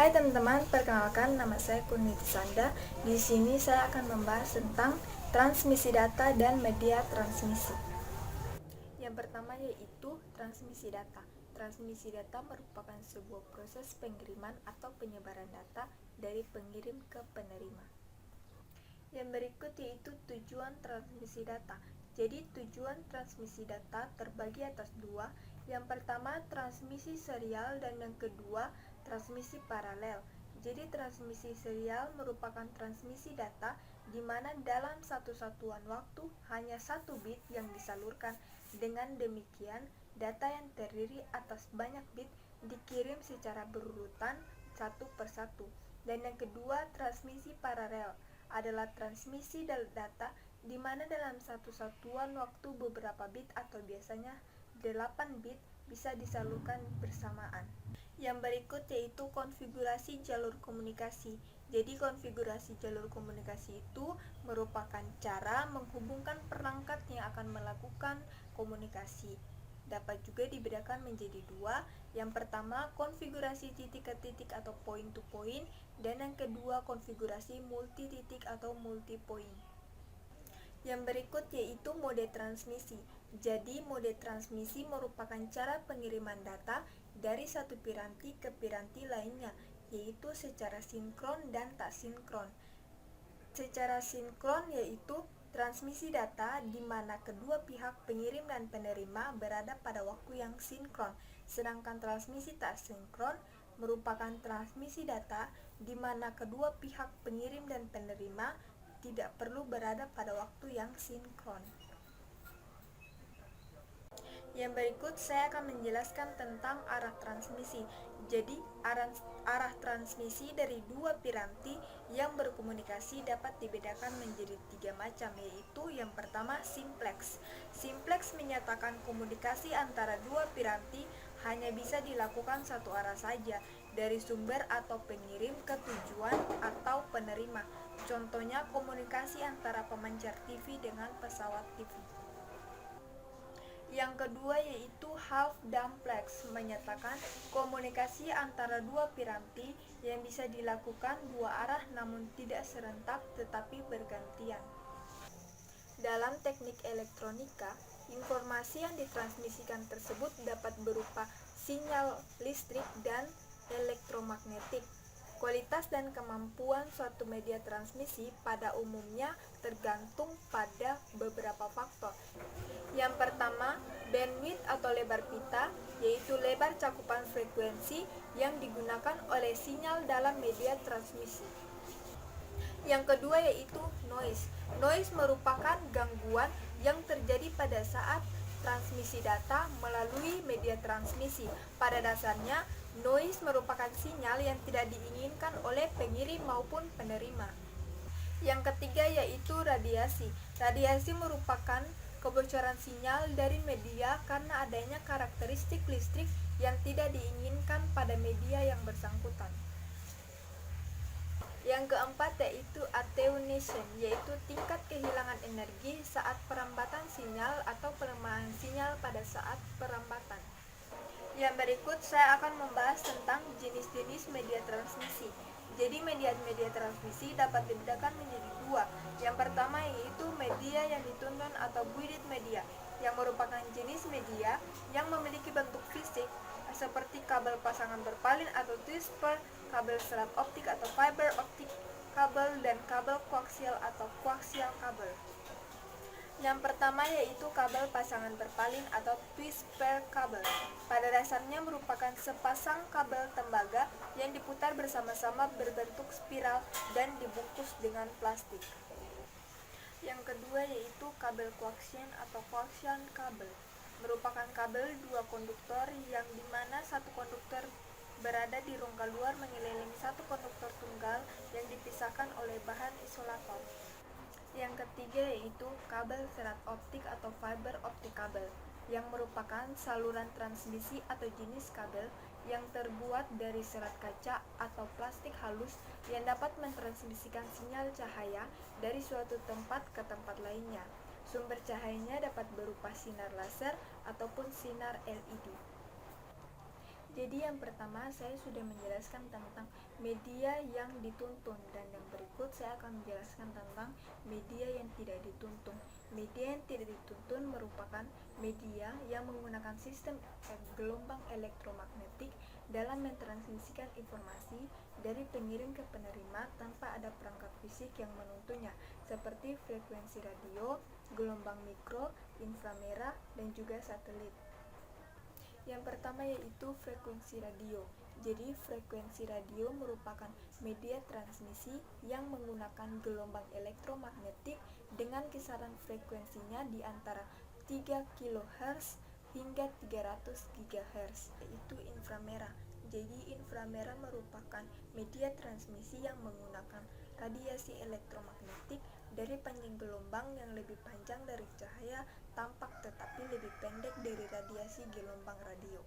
Hai teman-teman, perkenalkan nama saya Kurniti Sanda. Di sini saya akan membahas tentang transmisi data dan media transmisi. Yang pertama yaitu transmisi data. Transmisi data merupakan sebuah proses pengiriman atau penyebaran data dari pengirim ke penerima. Yang berikut yaitu tujuan transmisi data. Jadi tujuan transmisi data terbagi atas dua. Yang pertama transmisi serial dan yang kedua transmisi paralel. Jadi transmisi serial merupakan transmisi data di mana dalam satu satuan waktu hanya satu bit yang disalurkan. Dengan demikian, data yang terdiri atas banyak bit dikirim secara berurutan satu persatu. Dan yang kedua, transmisi paralel adalah transmisi data di mana dalam satu satuan waktu beberapa bit atau biasanya 8 bit bisa disalurkan bersamaan. Yang berikut yaitu konfigurasi jalur komunikasi. Jadi konfigurasi jalur komunikasi itu merupakan cara menghubungkan perangkat yang akan melakukan komunikasi. Dapat juga dibedakan menjadi dua. Yang pertama konfigurasi titik ke titik atau point to point, dan yang kedua konfigurasi multi titik atau multi point. Yang berikut yaitu mode transmisi. Jadi mode transmisi merupakan cara pengiriman data dari satu piranti ke piranti lainnya, yaitu secara sinkron dan tak sinkron. Secara sinkron yaitu transmisi data di mana kedua pihak pengirim dan penerima berada pada waktu yang sinkron, sedangkan transmisi tak sinkron merupakan transmisi data di mana kedua pihak pengirim dan penerima tidak perlu berada pada waktu yang sinkron. Yang berikut saya akan menjelaskan tentang arah transmisi. Jadi, arah transmisi dari dua piranti yang berkomunikasi dapat dibedakan menjadi tiga macam, yaitu yang pertama simplex. Simplex menyatakan komunikasi antara dua piranti hanya bisa dilakukan satu arah saja, dari sumber atau pengirim ke tujuan atau penerima. Contohnya komunikasi antara pemancar TV dengan pesawat TV. Yang kedua yaitu half duplex, menyatakan komunikasi antara dua piranti yang bisa dilakukan dua arah namun tidak serentak tetapi bergantian. Dalam teknik elektronika, informasi yang ditransmisikan tersebut dapat berupa sinyal listrik dan elektromagnetik. Kualitas dan kemampuan suatu media transmisi pada umumnya tergantung pada beberapa faktor. Yang pertama, bandwidth atau lebar pita, yaitu lebar cakupan frekuensi yang digunakan oleh sinyal dalam media transmisi. Yang kedua yaitu noise. Noise merupakan gangguan yang terjadi pada saat transmisi data melalui media transmisi. Pada dasarnya, noise merupakan sinyal yang tidak diinginkan oleh pengirim maupun penerima. Yang ketiga yaitu radiasi. Radiasi merupakan kebocoran sinyal dari media karena adanya karakteristik listrik yang tidak diinginkan pada media yang bersangkutan. Yang keempat yaitu attenuation, yaitu tingkat kehilangan energi saat perambatan sinyal atau pelemahan sinyal pada saat perambatan. Yang berikut saya akan membahas tentang jenis-jenis media transmisi. Jadi media transmisi dapat dibedakan menjadi dua. Yang pertama yaitu media yang dituntun atau guided media, yang merupakan jenis media yang memiliki bentuk fisik seperti kabel pasangan berpalin atau twisper, kabel serat optik atau fiber optik kabel, dan kabel koaksial atau koaksial kabel. Yang pertama yaitu kabel pasangan berpalin atau twisper kabel. Pada dasarnya merupakan sepasang kabel tembaga yang diputar bersama-sama berbentuk spiral dan dibungkus dengan plastik. Yang kedua yaitu kabel koaksial atau koaksial kabel. Merupakan kabel dua konduktor yang dimana satu konduktor berada di rongga luar mengelilingi satu konduktor tunggal yang dipisahkan oleh bahan isolator. Yang ketiga yaitu kabel serat optik atau fiber optik kabel, yang merupakan saluran transmisi atau jenis kabel yang terbuat dari serat kaca atau plastik halus yang dapat mentransmisikan sinyal cahaya dari suatu tempat ke tempat lainnya. Sumber cahayanya dapat berupa sinar laser ataupun sinar LED. Jadi yang pertama saya sudah menjelaskan tentang media yang dituntun, dan yang berikut saya akan menjelaskan tentang media yang tidak dituntun. Media yang tidak dituntun merupakan media yang menggunakan sistem gelombang elektromagnetik dalam mentransmisikan informasi dari pengirim ke penerima tanpa ada perangkat fisik yang menuntunnya, seperti frekuensi radio, gelombang mikro, inframerah, dan juga satelit. Yang pertama yaitu frekuensi radio. Jadi frekuensi radio merupakan media transmisi yang menggunakan gelombang elektromagnetik dengan kisaran frekuensinya di antara 3 kHz hingga 300 GHz, yaitu inframerah. Jadi inframerah merupakan media transmisi yang menggunakan radiasi elektromagnetik dari panjang gelombang yang lebih panjang dari cahaya tampak tetapi lebih pendek dari radiasi gelombang radio.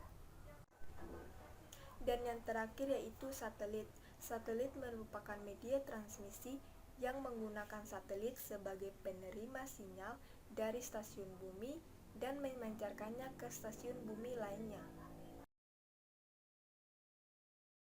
Dan yang terakhir yaitu satelit. Satelit merupakan media transmisi yang menggunakan satelit sebagai penerima sinyal dari stasiun bumi dan memancarkannya ke stasiun bumi lainnya.